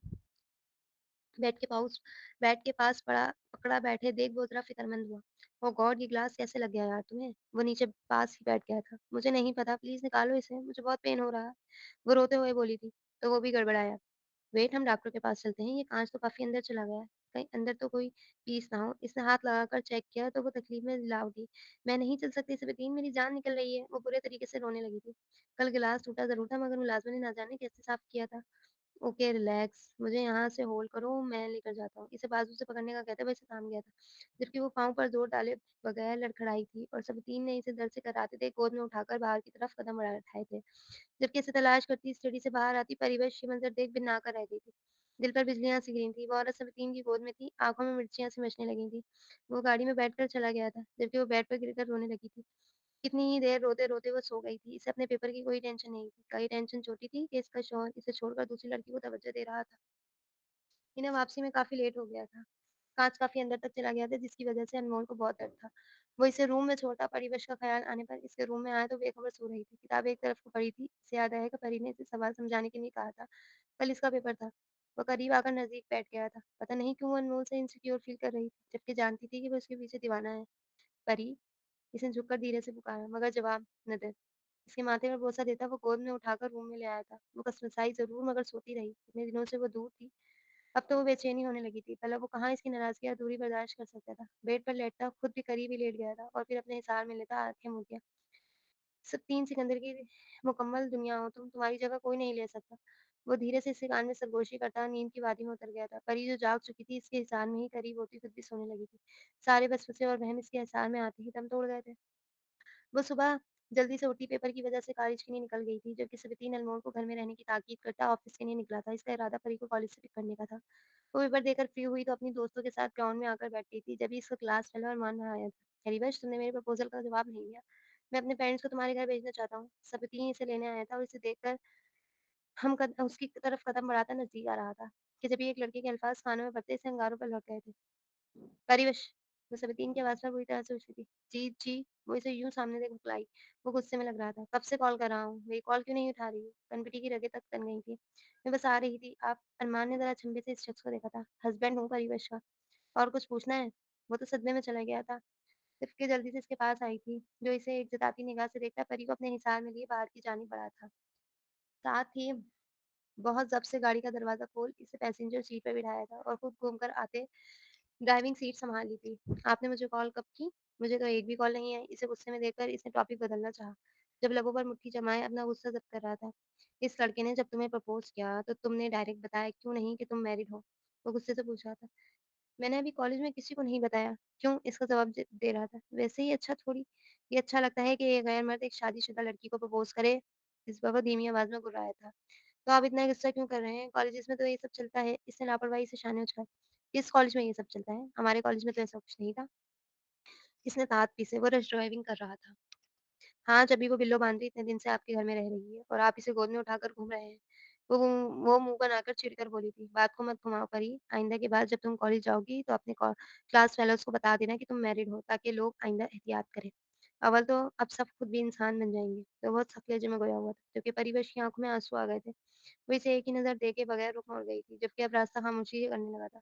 बेड के पास पकड़ा बैठे देख वो ज़रा फ़िक्रमंद हुआ। ओह गॉड! ये ग्लास कैसे लग गया यार तुम्हें? वो नीचे पास ही बैठ गया था। "मुझे नहीं पता, प्लीज़ निकालो इसे, मुझे बहुत पेन हो रहा है।" वो रोते हुए बोली थी, तो वो भी गड़बड़ाया। "वेट हम डॉक्टर के पास चलते हैं, ये काँच तो काफ़ी अंदर चला गया है, कहीं अंदर तो कोई पीस ना हो।" इसने हाथ लगाकर चेक किया तो वो तकलीफ में दिला उठी। "मैं नहीं चल सकती सबीतीन, मेरी जान निकल रही है।" वो बुरे तरीके से रोने लगी थी। कल गिलास टूटा ज़रूर था मगर मुलाज़िम ने ना जाने कैसे साफ़ किया था। ओके रिलैक्स, मुझे यहाँ से होल्ड करो, मैं लेकर जाता हूँ। इसे बाजू से पकड़ने का कहते हुए इसे थाम गया था, जबकि वो पाँव पर ज़ोर डाले बगैर लड़खड़ाई थी और सबीतीन ने इसे दर्द से कराहते देख गोद में उठाकर बाहर की तरफ कदम बढ़ा उठाए थे। जबकि इसे तलाश करती स्टडी से बाहर आती परिवेश ये मंज़र देख बिन्ना कर रह गई थी। दिल पर बिजलियाँ सी गिरी थीं। वो औरत सबीतीन की गोद में थी, आँखों में मिर्चियाँ सी मचने लगी थीं। वो गाड़ी में बैठकर चला गया था, जबकि वो बेड पर गिरकर रोने लगी थी। कितनी ही देर रोते-रोते वो सो गई थी। इसे अपने पेपर की कोई टेंशन नहीं थी। कई टेंशन छोटी थी कि इसका शौहर इसे छोड़कर दूसरी लड़की को तवज्जो दे रहा था। इन्हें वापसी में काफ़ी लेट हो गया था। काँच काफ़ी अंदर तक चला गया था जिसकी वज़ह से अनमोल को बहुत दर्द था। वो इसे रूम में छोड़ता परिवेश का ख़्याल आने पर इसके रूम में आया तो बेखबर सो रही थी। किताब एक तरफ को पड़ी थी। इसे याद आया कि परी ने इसे सवाल समझाने के लिए कहा था। कल इसका पेपर था। वो करीब आकर नज़दीक बैठ गया था। पता नहीं क्यों वो अनमोल से इनसिक्योर फ़ील कर रही थी, जबकि जानती थी कि वो इसके पीछे दीवाना है। परी, इसने झुककर धीरे से पुकारा मगर जवाब न दे। इसके माथे पर बोसा देता वो गोद में उठाकर रूम में ले आया था। वो कसमसाई ज़रूर मगर सोती रही। इतने दिनों से वो दूर थी। अब तो वो बेचैनी होने लगी थी। पहले वो कहाँ इसकी नाराज़गी या दूरी बर्दाश्त कर सकता था। बेड पर लेटता, खुद भी करीब ही लेट गया था और फिर अपने हिसार में लेता, आँखें मूंद दिया। सब 3 सिकंदर की मुकम्मल दुनिया हो तुम, तुम्हारी जगह कोई नहीं ले सकता। वो धीरे से इसके कान में सरगोशी करता नींद की वादी में उतर गया था। परी जो जाग चुकी थी, इसके हिसार में ही करीब होती खुद भी सोने लगी थी। सारे वसवसे और वहम इसके हिसार में आते ही दम तोड़ गए थे। वो सुबह जल्दी से उठी, पेपर की वजह से कॉलेज के लिए निकल गई थी, जबकि सबीतीन अनमोल को घर में रहने की ताकीद करता ऑफिस के लिए निकला था। इसका इरादा परी को कॉलेज से पिक करने का था। वो पेपर देकर फ्री हुई तो अपनी दोस्तों के साथ ग्राउंड में आकर बैठ गई थी। जब भी इसका क्लास चला और मान आया था, "हरीवंश तुमने मेरे प्रपोज़ल का जवाब नहीं दिया।" मैं अपने पेरेंट्स को तुम्हारे घर भेजना चाहता हूँ। सबीतीन इसे लेने आया था और इसे देखकर हम कद उसकी तरफ कदम बढ़ाता नज़दीक आ रहा था कि जब ये एक लड़के के अल्फाज़ कानों में पड़ते इसे अंगारों पर लौट गए थे। "परिवश!" वो सबीतीन की आवाज़ पर बुरी तरह से उछली थी। "जी, जी।" वो इसे यूँ सामने देख बौखलाई। वो गुस्से में लग रहा था। "कब से कॉल कर रहा हूँ, मेरी कॉल क्यों नहीं उठा रही हो?" कनपटी की रगें तक तन गई थी। "मैं बस आ रही थी। आप" अरमान ने ज़रा अचंभे से इस शख्स को देखा था। "हस्बैंड हूँ परिवश का। और कुछ पूछना है?" वो तो सदमे में चला गया था। सिफ़ जल्दी से इसके पास आई थी, जो इसे एक जताती निगाह से देखकर परी को अपने हिसार में लिए बाहर की जानिब बढ़ा था। साथ ही बहुत ज़ब्त से गाड़ी का दरवाज़ा खोल इसे पैसेंजर सीट पे बिठाया था और खुद घूमकर आते ड्राइविंग सीट सँभाल ली थी। "आपने मुझे कॉल कब की? मुझे तो एक भी कॉल नहीं आई।" इसे गुस्से में देखकर इसने टॉपिक बदलना चाहा, जब लबों पर मुट्ठी जमाए अपना गुस्सा ज़ब्त कर रहा था। "इस लड़के ने जब तुम्हें प्रपोज़ किया, तो तुमने डायरेक्ट बताया क्यों नहीं कि तुम मैरिड हो?" वो गुस्से से पूछ रहा था। "मैंने अभी कॉलेज में किसी को नहीं बताया।" "क्यों?" इसका जवाब दे रहा था। "वैसे ही अच्छा थोड़ी ये अच्छा लगता है कि एक गैर मर्द एक शादीशुदा लड़की को प्रपोज़ करे।" इस पर वो धीमी आवाज़ में गुर्राया था। "तो आप इतना गुस्सा क्यों कर रहे हैं? कॉलेजेस में तो ये सब चलता है।" इसने लापरवाही से शाने उछाले। "किस कॉलेज में ये सब चलता है? हमारे कॉलेज में तो ऐसा कुछ नहीं था।" इसने दाँत पीसे, वो रश ड्राइविंग कर रहा था। हाँ, जब भी वो बिल्लो बाँध इतने दिन से आपके घर में रह रही है और आप इसे गोद में उठाकर घूम रहे हैं। वो मुँह बनाकर चिढ़कर बोली थी, "बात को मत घुमाओ परी, आइंदा के बाद जब तुम कॉलेज जाओगी तो अपने क्लास फेलोज़ को बता देना कि तुम मैरिड हो ताकि लोग आइंदा एहतियात करें। अव्वल तो अब सब खुद भी इंसान बन जाएँगे।" तो बहुत सख्त लहजे में गोया हुआ था, जबकि परिवेश की आँखों में आँसू आ गए थे। वो इसे एक ही नज़र देखे बगैर रुख मोड़ गई थी, जबकि अब रास्ता खामोशी से करने लगा था।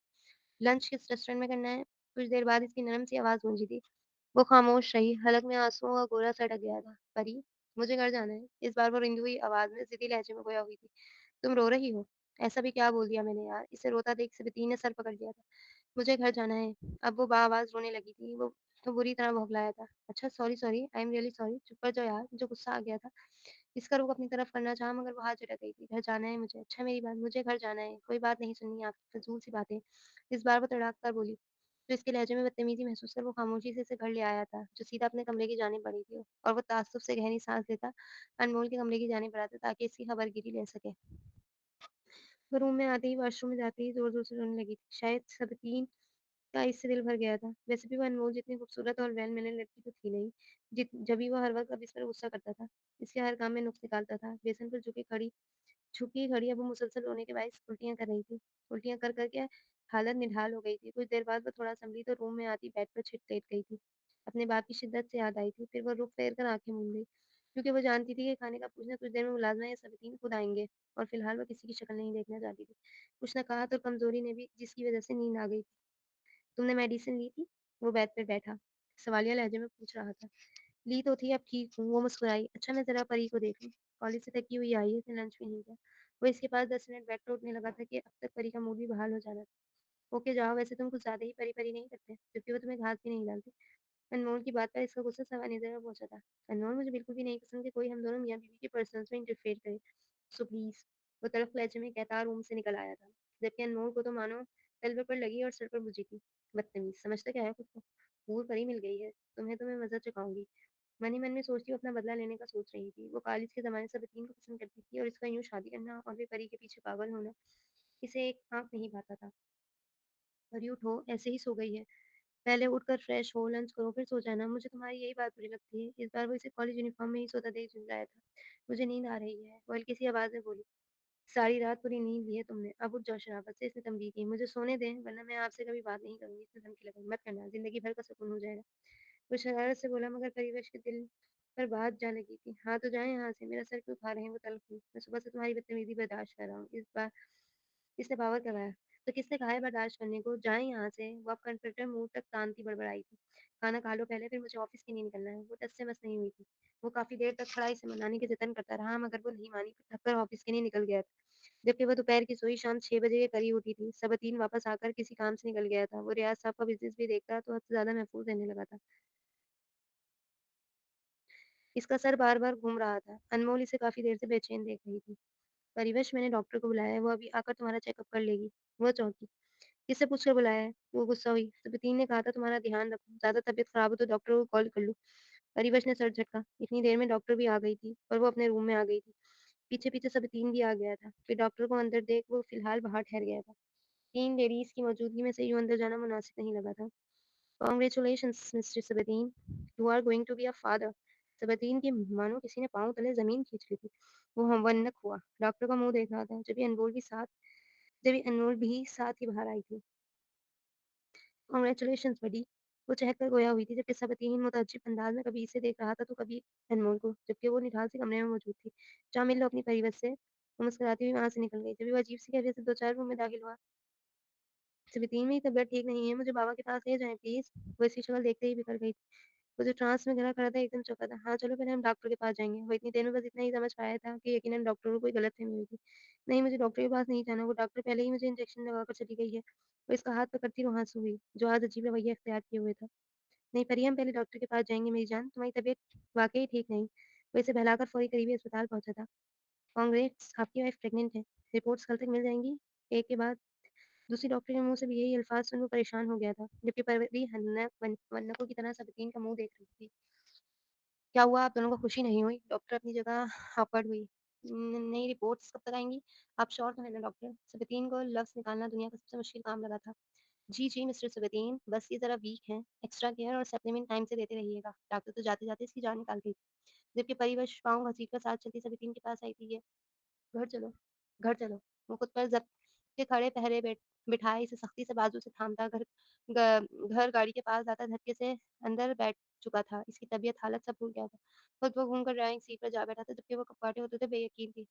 "लंच किस रेस्टोरेंट में करना है?" कुछ देर बाद इसकी नरम सी आवाज़ गूंजी थी। वो खामोश रही, हलक में आँसुओं का गोला सा अटक गया था। "परी, मुझे घर जाना है।" इस बार वो रिंधी हुई आवाज़ में ज़िद्दी लहजे में गोया हुई थी। "तुम रो रही हो? ऐसा भी क्या बोल दिया मैंने यार?" इसे रोता देख सविती ने सर पकड़ लिया था। "मुझे घर जाना है।" अब वो बआवाज़ रोने लगी थी। वो तो बुरी तरह बौखलाया था। "अच्छा sorry, sorry, I am really sorry." "चुप कर जाओ यार।" मुझे गुस्सा आ गया था। इसका रुख अपनी तरफ करना चाहा मगर वो हाथ झटक गई थी। "घर जाना है मुझे।" "अच्छा मेरी बात, मुझे घर जाना है। कोई बात नहीं सुननी है आपकी, फ़िज़ूल सी बातें।" इस बार वो तड़ाक कर बोली। तो इसके लहजे में बदतमीज़ी महसूस कर वो खामोशी से इसे घर ले आया था, जो सीधा अपने कमरे की जानिब बढ़ी थी और वो ताज्जुब से गहरी साँस लेता अनमोल के कमरे की जानिब बढ़ा था ताकि इसकी खबरगिरी ले सके। वो रूम में आते ही वॉशरूम में जाते ही ज़ोर-ज़ोर से रोने लगी थी। शायद सब 3 का इससे दिल भर गया था। वैसे भी वो अनमोल जितनी खूबसूरत और वेल-मैनर्ड लड़की तो थी नहीं, जभी वो हर वक़्त अब इस पर गुस्सा करता था। इसके हर काम में नुक्स निकालता था। बेसन पर झुकी खड़ी अब वो मुसलसल रोने के बायस उल्टियाँ कर रही थी। उल्टियाँ कर के हालत निढाल हो गई थी। कुछ देर बाद वो थोड़ा सँभली तो रूम में आती बेड पर छिप लेट गई थी। अपने बाप की शिद्दत से याद आई थी। फिर वो रुख फेर कर आँखें मूंद ली, क्योंकि वो जानती थी कि खाने का पूछना कुछ देर में मुलाज़िमा या सबितीन खुद आएँगे और फ़िलहाल वो किसी की शक्ल नहीं देखना चाहती थी। कुछ न कहा तो कमज़ोरी ने भी, जिसकी वज़ह से नींद आ गई थी। "तुमने मेडिसिन ली थी?" वो बेड पे बैठा सवालिया लहजे में पूछ रहा था। "ली तो थी, अब ठीक हूँ।" वो मुस्कुराई। "अच्छा मैं ज़रा परी को देख लूँ।" कॉलेज से थकी हुई आई है, इसने लंच भी नहीं किया। वो इसके पास 10 मिनट बैठ कर उठने लगा था कि अब तक परी का मूड भी बहाल हो जाना था। "ओके जाओ, वैसे तुम कुछ ज़्यादा ही परी-परी नहीं करते, जबकि वो तुम्हें घास भी नहीं डालती।" अनमोल की बात पर इसका गुस्सा सवा-नज़र में पहुँचा था। "अनमोल, मुझे बिल्कुल भी नहीं पसंद कि कोई हम दोनों मियाँ-बीवी के पर्सनल्स में इंटरफेयर करे। So please." वो तल्ख़ लहजे में कहता रूम से निकल आया था, जबकि अनमोल को तो मानो तलवे पर लगी और सर पर बुझी थी। "बदतमीज़, समझता क्या है खुद को? हूर परी मिल गई है, तुम्हें मज़ा चखाऊँगी।" मन ही मन में सोचती वो अपना बदला लेने का सोच रही थी। वो कॉलेज के ज़माने से बतीन को पसंद करती थी और इसका यूँ शादी करना और फिर परी के पीछे पागल होना, इसे एक आँक नहीं भाता था। "परी उठो, ऐसे ही सो गई है। पहले उठकर फ्रेश हो, लंच करो, फिर सो जाना। मुझे तुम्हारी यही बात बुरी लगती है।" इस बार वो इसे कॉलेज यूनिफ़ॉर्म में ही सोता देख झुँझलाया था। "मुझे नींद आ रही है।" वो हल्की-सी आवाज़ में बोली। "सारी रात पूरी नींद ली है तुमने, अब उठ जाओ शराफ़त से।" इसने तंबीह की। "मुझे सोने दें, वरना मैं आपसे कभी बात नहीं करूँगी।" इसने धमकी लगाई। "मत करना, ज़िंदगी भर का सुकून हो जाएगा।" वो शरारत से बोला मगर परिवेश के दिल पर बात जा लगी थी। "हाँ तो जाएँ यहाँ से, मेरा सर क्यों खा रहे हैं?" वो तल्ख़ हुई। "मैं सुबह से तुम्हारी बदतमीज़ी बर्दाश्त कर रहा हूँ।" इस बार इसने पावर करवाया। "तो किसने कहा है बर्दाश्त करने को? जाएँ यहाँ से।" वो अब कन्फ्यूज़न मुँह तक तानती बड़बड़ाई थी। "खाना खा लो पहले, फिर मुझे ऑफ़िस के लिए निकलना है।" वो टस से मस नहीं हुई थी। वो काफ़ी देर तक खड़ा इसे मनाने के जतन करता रहा मगर वो नहीं मानी, फिर थक कर ऑफ़िस के लिए निकल गया था। जबकि वो दोपहर की सोई शाम 6 बजे के करीब उठी थी। सबीतीन वापस आकर किसी काम से निकल गया था। वो रियाज़ साहब का बिज़नेस भी देखता तो हद से ज़्यादा महफ़ूज़ रहने लगा था। इसका सर बार-बार घूम रहा था। अनमोल इसे काफ़ी देर से बेचैन देख रही थी। "परिवेश, मैंने डॉक्टर को बुलाया है, वो अभी आकर तुम्हारा चेकअप कर लेगी।" वो चौंकी। "किससे पूछकर बुलाया है?" वो गुस्सा हुई। "सबीतीन ने कहा था तुम्हारा ध्यान रखो, ज़्यादा तबीयत ख़राब हो तो डॉक्टर को कॉल कर लो।" परिवेश ने सर झटका। इतनी देर में डॉक्टर भी आ गई थी और वो अपने रूम में आ गई थी। पीछे-पीछे सबीतीन भी आ गया था। फिर डॉक्टर को अंदर देख वो फ़िलहाल बाहर ठहर गया था। 3 लेडीज़ की मौजूदगी में से यूँ अंदर जाना मुनासिब नहीं लगा था। "कांग्रेचुलेशंस मिस्टर सबीतीन, you are going to be a father." सबीतीन की मानो किसी ने पाँव तले ज़मीन खींच ली थी। वो हवन्नक हुआ, डॉक्टर का मुँह देख रहा था, जब ये अनमोल भी साथ ही बाहर आई थी। कांग्रेचुलेशंस बडी। वो चहककर गोया हुई थी, जबकि सबीतीन मुतअज्जिब अंदाज में कभी इसे देख रहा था, तो कभी अनमोल को, जबकि वो निढाल से कमरे में मौजूद थी। "जा मिल लो अपनी परिवत से।" वो मुस्कुराती हुई वहाँ से निकल गई। जब वो अजीब-सी कैफियत से 2-4 रूम में दाखिल हुआ, "सबीतीन, मेरी तबीयत ठीक नहीं है, मुझे बाबा के पास ले जाएँ प्लीज़।" वो इसकी शक्ल देखते ही बिखर गई। वो जो ट्रांस में गिरा खड़ा था, एकदम चौंका था। "हाँ, चलो पहले हम डॉक्टर के पास जाएँगे।" वो इतनी देर में बस इतना ही समझ पाया था कि यकीनन डॉक्टर को कोई गलतफ़हमी हुई थी। "नहीं, मुझे डॉक्टर के पास नहीं जाना, वो डॉक्टर पहले ही मुझे इंजेक्शन लगाकर चली गई है।" वो इसका हाथ पकड़ती रुआँस से हुई, जो आज अजीब रवैया इख्तियार किए हुए था। "नहीं परी, हम पहले डॉक्टर के पास जाएँगे मेरी जान, तुम्हारी तबीयत वाक़ई ठीक नहीं।" वो इसे बहलाकर फ़ौरी करीबी अस्पताल पहुँचा था। "कांग्रेट्स, आपकी वाइफ़ प्रेग्नेंट है, रिपोर्ट्स कल तक मिल जाएँगी?" एक के बाद दूसरी डॉक्टर के मुँह से भी यही अल्फ़ाज़ सुन वो परेशान हो गया था, जबकि परी वन्नकों की तरह सबीतीन का मुँह देख रही थी। "क्या हुआ? आप दोनों को खुशी नहीं हुई?" डॉक्टर अपनी जगह ऑकवर्ड हुई। नहीं, रिपोर्ट्स कब तक आएँगी? आप श्योर तो हैं ना डॉक्टर?" सबीतीन को लफ्ज़ निकालना दुनिया का सबसे मुश्किल काम लगा था। "जी, जी, मिस्टर सबीतीन, बस ये ज़रा वीक हैं, एक्स्ट्रा केयर और सप्लीमेंट टाइम से देते रहिएगा।" डॉक्टर तो जाते-जाते इसकी जान निकाल गई। जबकि परिवश पाँव घसीटकर साथ चलती सबीतीन के पास आई थी ये। "घर चलो, घर चलो।" वो खुद पर ज़ब्त के खड़े पहरे बिठाए इसे सख्ती से बाजू से थामता घर गाड़ी के पास लाता धक्के से अंदर बैठ चुका था। इसकी तबीयत हालत सब भूल गया था। खुद वो घूमकर ड्राइविंग सीट पर जा बैठा था, जबकि वो कपवाटे होते थे बेयकीन थी।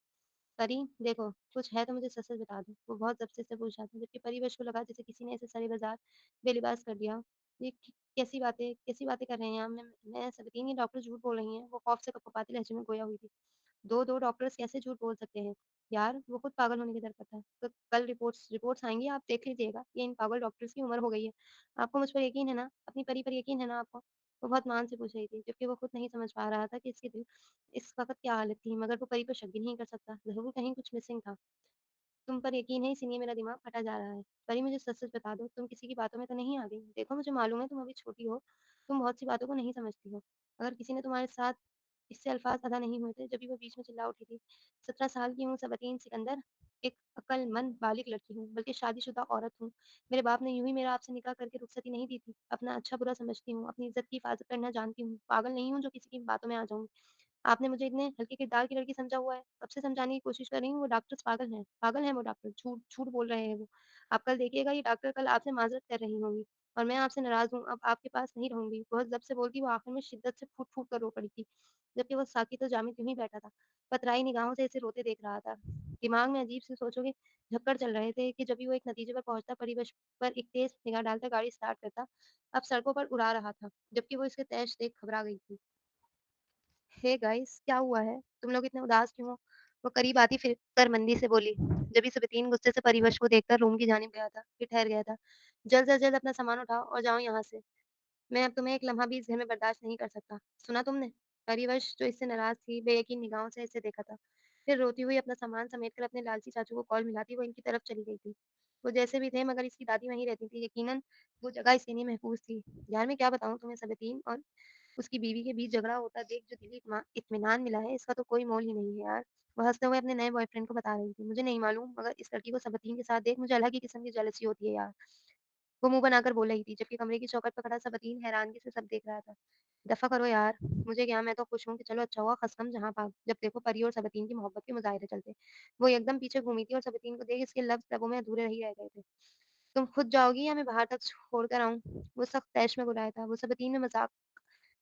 "परी, देखो, कुछ है तो मुझे सच-सच बता दो।" वो बहुत ज़ब्त से इससे पूछ रहा था, जबकि परिवेश को लगा जैसे किसी ने इसे सरे-बाज़ार बेलिबास कर दिया हो। ये कैसी बातें कर रहे हैं आप? मैं सबीतीन, ये डॉक्टर झूठ बोल रही हैं। वो खौफ़ से कँपकपाते लहजे में गोया हुई थी। दो डॉक्टर्स कैसे झूठ बोल सकते हैं? यार, वो खुद पागल होने के दर पर था। तो कल रिपोर्ट्स आएँगी, आप देख लीजिएगा। ये इन पागल डॉक्टर्स की उम्र हो गई है। आपको मुझ पर यकीन है ना? अपनी परी पर यकीन है ना आपको? वो बहुत मान से पूछ रही थी, जबकि वो खुद नहीं समझ पा रहा था कि इसके दिल इस वक़्त क्या हालत थी, मगर वो परी पर शक भी नहीं कर सकता। ज़रूर कहीं कुछ मिसिंग था। तुम पर यकीन है इसीलिए मेरा दिमाग फटा जा रहा है। परी, मुझे सच-सच बता दो, तुम किसी की बातों में तो नहीं आ गई? देखो, मुझे मालूम है तुम अभी छोटी हो, तुम बहुत सी बातों को नहीं समझती हो। अगर किसी ने तुम्हारे साथ इससे अल्फ़ाज़ अदा नहीं हुए थे, जभी वो बीच में चिल्ला उठी थी। 17 साल की हूँ सबीन सिकंदर, एक अक्लमंद बालिग लड़की हूँ, बल्कि शादीशुदा औरत हूँ। मेरे बाप ने यूँ ही मेरा आपसे निकाह करके रुख़सती नहीं दी थी। अपना अच्छा-बुरा समझती हूँ, अपनी इज़्ज़त की हिफ़ाज़त करना जानती हूँ। पागल नहीं हूँ जो किसी की बातों में आ जाऊँ। आपने मुझे इतने हल्के किरदार की लड़की समझा हुआ है। कब से समझाने की कोशिश कर रही हूँ, वो डॉक्टर्स पागल हैं वो डॉक्टर, झूठ झूठ बोल रहे हैं वो। आप कल देखिएगा ये डॉक्टर कल आपसे माज़रत कर रही होंगी और मैं आपसे नाराज़ हूँ, अब आपके पास नहीं रहूँगी। बहुत ज़ब्त से बोलती वो आखिर में शिद्दत से फूट-फूट कर रो पड़ी थी, जबकि वो साकित और जामिद यूँ ही बैठा था, पतराई निगाहों से इसे रोते देख रहा था। दिमाग में अजीब-सी सोचों के झक्कड़ चल रहे थे कि जभी वो एक नतीजे पर पहुँचता, परिवेश पर एक तेज़ निगाह डालकर गाड़ी स्टार्ट करता, अब सड़कों पर उड़ा रहा था, जबकि वो इसके तैश देख घबरा गई थी। हे गाइस, क्या हुआ है? तुम लोग इतने उदास क्यों हो? वो करीब आती फिर कर मंदी से बोली, जब ये तीन गुस्से से परिवश को देखकर रूम की जानिब गया था, फिर ठहर गया था। जल्द से जल्द अपना सामान उठाओ और जाओ यहाँ से। मैं अब तुम्हें एक लम्हा भी इस घर में बर्दाश्त नहीं कर सकता। सुना तुमने? परिवश जो इससे नाराज़ थी, बेयकीन निगाहों से इसे देखा था। फिर रोती हुई अपना सामान समेटकर अपने लालची चाचू को कॉल मिलाती वो इनकी तरफ चली गई थी। वो जैसे भी थे मगर इसकी दादी वहीं रहती थी। यकीनन वो जगह इसके लिए महफूज़ थी। यार, मैं क्या बताऊँ तुम्हें सबीतीन और उसकी बीवी के बीच झगड़ा होता देख जो दिली इत्मीनान मिला है, इसका तो कोई मोल ही नहीं है यार। वो हँसते हुए अपने नए बॉयफ्रेंड को बता रही थी, मुझे नहीं मालूम मगर इस लड़की को सबतीन के साथ देख मुझे अलग ही किस्म की जेलसी होती है यार। वो मुँह बनाकर बोल रही थी, जबकि कमरे की चौखट पर खड़ा सबतीन हैरानगी से सब देख रहा था। दफ़ा करो यार, मुझे क्या, मैं तो खुश हूँ कि चलो अच्छा हुआ खसम जहाँ पाक, जब देखो परी और सबतीन की मोहब्बत के मुज़ाहिरे चलते। वो एकदम पीछे घूमी थी और सबतीन को देख इसके लफ्ज़ लबों में अधूरे ही रह गए थे। तुम खुद जाओगी या मैं बाहर तक छोड़ कर आऊँ? वो सख्त तैश में बुलाया था। वो सबतीन में मज़ाक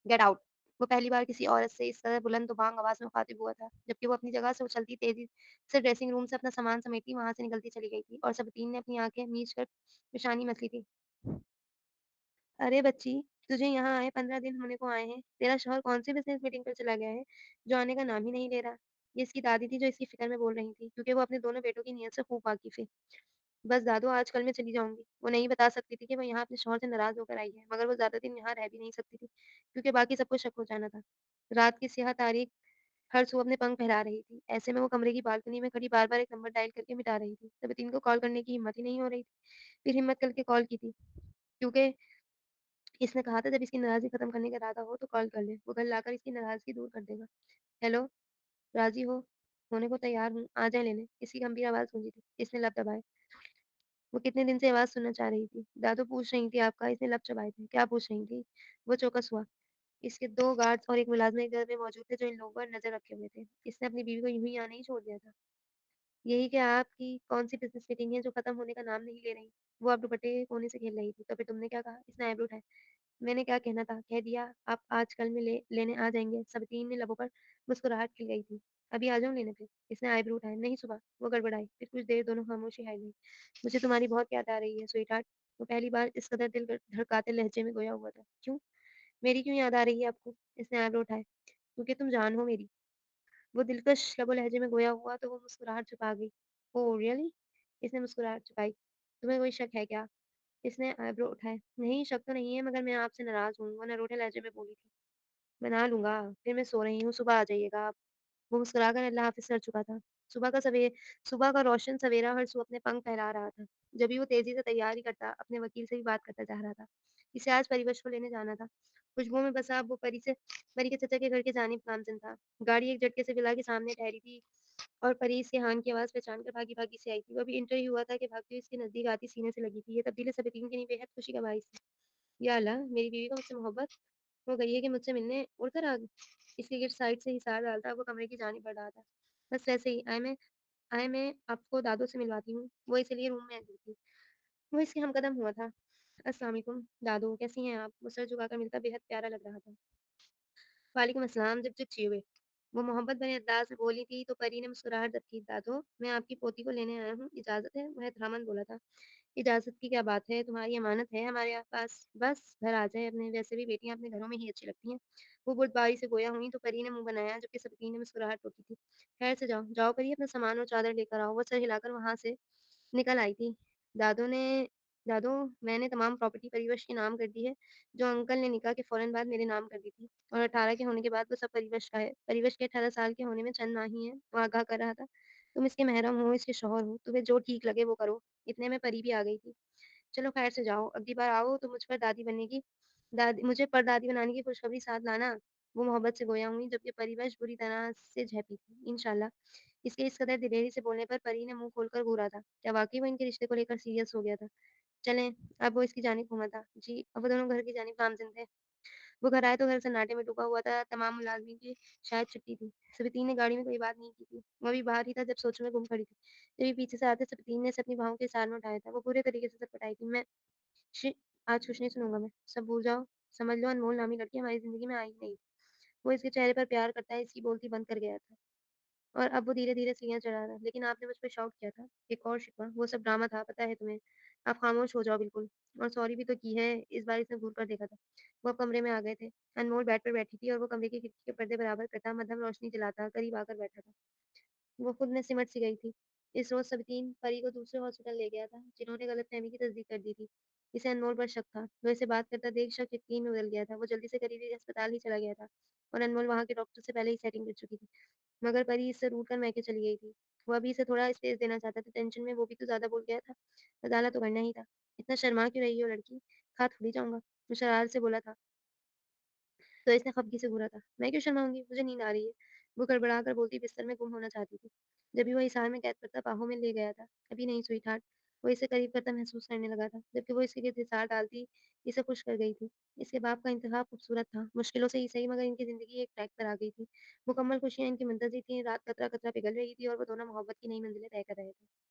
गेट आउट। वो पहली बार किसी औरत से इस तरह बुलंद-दबांग आवाज़ में मुखातिब हुआ था, जबकि वो अपनी जगह से उछलती तेज़ी से ड्रेसिंग रूम से अपना सामान समेटी वहाँ से निकलती चली गई थी और सबतीन ने अपनी आँखें मीच कर पेशानी मसली थी। "अरे बच्ची, तुझे यहाँ आए 15 दिन होने को आए हैं। तेरा शौहर कौन-सी बिज़नेस मीटिंग पर चला गया है, जो आने का नाम ही नहीं ले रहा?" ये इसकी दादी थी जो इसकी फ़िक्र में बोल रही थी, क्योंकि वो अपने दोनों बेटों की नीयत से खूब वाकिफ़ है। "बस दादू, आज कल मैं चली जाऊँगी।" वो नहीं बता सकती थी कि वो यहाँ अपने शौहर से नाराज़ होकर आई है, मगर वो ज़्यादा दिन यहाँ रह भी नहीं सकती थी, क्योंकि बाकी सबको शक हो जाना था। रात की स्याह तारीक हर सू अपने पंख फैला रही थी। ऐसे में वो कमरे की बालकनी में खड़ी बार-बार एक नंबर डायल करके मिटा रही थी। तबीयत इनको कॉल करने की हिम्मत ही नहीं हो रही थी। फिर हिम्मत करके कॉल की थी, क्योंकि इसने कहा था जब इसकी नाराज़गी खत्म करने का इरादा हो तो कॉल कर ले, वो कल लाकर इसकी नाराज़गी दूर कर देगा। हेलो, राज़ी हो? होने को तैयार हूँ, आ जाएँ लेने। इसकी गंभीर आवाज़ गूंजी थी। इसने लब दबाए। वो कितने दिन से आवाज़ सुनना चाह रही थी। दादू पूछ रही थी आपका, इसने लब चबाए थे। क्या पूछ रही थी? वो चौकस हुआ। इसके 2 गार्ड्स और एक मुलाज़िम एक घर में मौजूद थे जो इन लोगों पर नज़र रखे हुए थे। इसने अपनी बीवी को यूँ ही यहाँ नहीं छोड़ दिया था। यही क्या आपकी कौन-सी बिज़नेस मीटिंग है जो ख़त्म होने का नाम नहीं ले रही? वो अब दुपट्टे के कोने से खेल रही थी। तो फिर तुमने क्या कहा? इसने आईब्रो उठाए। मैंने क्या कहना था? कह दिया आप आज कल में लेने आ जाएँगे। सबीतीन ने लबों पर मुस्कुराहट खिल गई थी। अभी आ जाऊँ लेने पे? इसने आईब्रो उठाए। नहीं सुबह। वो गड़बड़ाई। फिर कुछ देर दोनों खामोशी छाई रही। मुझे तुम्हारी बहुत याद आ रही है स्वीटहार्ट। वो पहली बार इस कदर दिल धड़काते लहजे में गोया हुआ था। क्यों? मेरी क्यों याद आ रही है आपको? इसने आईब्रो उठाए। क्योंकि तुम जान हो मेरी। वो दिलकश लबो लहजे में गोया हुआ तो वो मुस्कुराहट छुपा गई। Oh really? इसने मुस्कुराहट छुपाई। तुम्हें कोई शक है क्या? इसने आईब्रो उठाए। नहीं शक तो नहीं है मगर मैं आपसे नाराज़ हूँ। वो नरोटे लहजे में बोली थी। बना लूँगा, फिर मैं सो रही हूँ, सुबह आ जाइएगा आप। वो मुस्कुराकर अल्लाह हाफ़िज़ कर चुका था। सुबह का रोशन सवेरा हर सू अपने पंख फहरा रहा था। जभी वो तेज़ी से तैयारी करता, अपने वकील से भी बात करता जा रहा था। इसे आज परिवश को लेने जाना था। खुशबुओं में बसा अब वो परी के चचा के घर की जानिब गामज़न था। गाड़ी एक झटके से विला के सामने ठहरी थी और परी इसके हान की आवाज़ पहचान कर भागी-भागी से आई थी। वो अभी एंटर ही हुआ था कि भागती हुई इसके नज़दीक आती सीने से लगी थी। ये तब्दीली सब यकीन के नहीं बेहद खुशी का बाइस थी। या अल्लाह! मेरी बीवी को मुझसे मोहब्बत हो गई है कि मुझसे मिलने उड़कर आ गई। इसलिए गेट साइड से हिसार डालता वो कमरे की जानिब बढ़ रहा था। बस वैसे ही आए मैं आपको दादो से मिलवाती हूँ। वो इसलिए रूम में आई थी। वो इसके हमकदम हुआ था। अस्सलाम वालेकुम दादो कैसी हैं आप? वो सर झुकाकर मिलता बेहद प्यारा लग रहा था। वालेकुम अस्सलाम झिक-झिक जिए हुए। वो मोहब्बत भरे अंदाज़ में बोली थी तो परी ने मुस्कुराहट दबकी। दादो मैं आपकी पोती को लेने आया हूँ, इजाज़त है? वह एहतरामन बोला था। इजाज़त की क्या बात है, तुम्हारी अमानत है हमारे पास। बस घर आ जाए अपने, वैसे भी बेटियाँ अपने घरों में ही अच्छी लगती हैं। वो बुर्दबारी से गोया हुईं तो परी ने मुँह बनाया जबकि सबकीन ने मुस्कुराहट रोकी थी। खैर से जाओ, जाओ परी अपना सामान और चादर लेकर आओ। वो सर हिलाकर वहाँ से निकल आई थी। दादो ने दादो मैंने तमाम प्रॉपर्टी परिवश के नाम कर दी है, जो अंकल ने निकाह के फ़ौरन बाद मेरे नाम कर दी थी और 18 के होने के बाद वो सब परिवश का है। परिवश के 18 साल के होने में चंद माह ही हैं, वो आगाह कर रहा था। तुम इसके महरम हो, इसके शौहर हो, तुम्हें जो ठीक लगे वो करो। इतने में परी भी आ गई थी। चलो खैर से जाओ, अगली बार आओ तो मुझे परदादी बनाने की खुशखबरी साथ लाना। वो मोहब्बत से गोया हुईं जबकि परिवश बुरी तरह से झेपी थी। इंशाअल्लाह। इसके इस कदर दिलेरी से बोलने पर परी ने मुँह खोलकर घूरा था। क्या वाक़ई वो इनके रिश्ते को लेकर सीरियस हो गया था? चलें, अब वो इसकी जानिब घूमा था। जी, अब वो दोनों घर की जानिब गामज़न थे। वो घर आए तो घर सन्नाटे में डूबा हुआ था, तमाम मुलाज़िमीन की शायद छुट्टी थी। सवितीन ने गाड़ी में कोई बात नहीं की थी। वो अभी बाहर ही था जब सोचों में गुम खड़ी थी। जभी पीछे से आते सवितीन ने इसे अपनी बाहों के इसारे में उठाया था। वो पूरे तरीके से सटपटाई थी। शी आज कुछ नहीं सुनूँगा मैं, सब भूल जाओ। समझ लो अनमोल नामी लड़की हमारी ज़िंदगी में आई ही नहीं। वो इसके चेहरे पर प्यार करता है, इसकी बोलती बंद कर गया था। और अब वो धीरे-धीरे सीढ़ियाँ चढ़ रहा था। लेकिन आपने मुझ पे शॉट किया था। एक और शिकवा, वो सब ड्रामा था, पता है तुम्हें। आप खामोश हो जाओ बिल्कुल। और सॉरी भी तो की है, इस बार इसने घूर कर देखा था। वो अब कमरे में आ गए थे। अनमोल बेड पर बैठी थी और वो कमरे की खिड़की के पर्दे बराबर करता, मद्धम रोशनी जलाता, करीब आकर बैठा था। वो खुद में सिमट सी गई थी। इस रोज़ सबीतीन परी को दूसरे हॉस्पिटल ले गया था, जिन्होंने गलतफ़हमी की तस्दीक कर दी थी। इसे अनमोल पर शक था। वो इसे बात करता देख शक यकीन में बदल गया था। वो जल्दी से करीबी अस्पताल ही चला गया था और अनमोल वहाँ के डॉक्टर से पहले ही सेटिंग कर चुकी थी। मगर परी इससे रूठ कर मैके चली गई थी। वो अभी इसे थोड़ा स्पेस देना चाहता था, टेंशन में वो भी तो ज़्यादा बोल गया था। अदालत तो करना ही था। इतना शर्मा क्यों रही हो लड़की? खा थोड़ी जाऊँगा। वो शरारत से बोला था। तो इसने खफ़गी से घूरा था। मैं क्यों शर्माऊँगी? मुझे नींद आ रही है। वो गड़बड़ा कर बोलती बिस्तर में गुम होना चाहती थी। जभी वो इशारे में कैद करता बाहों में ले गया था। अभी नहीं स्वीटहार्ट। वो इसे करीब करता महसूस करने लगा था। जबकि वो इसके गिर्द हिसार डालती इसे खुश कर गई थी। इसके बाप का इंतख़ाब खूबसूरत था। मुश्किलों से ही सही मगर इनकी ज़िंदगी एक ट्रैक पर आ गई थी। मुकम्मल खुशियाँ इनकी मुंतज़िर थीं। रात कतरा-कतरा पिघल रही थी और वो दोनों मोहब्बत की नई मंज़िलें तय कर रहे थे।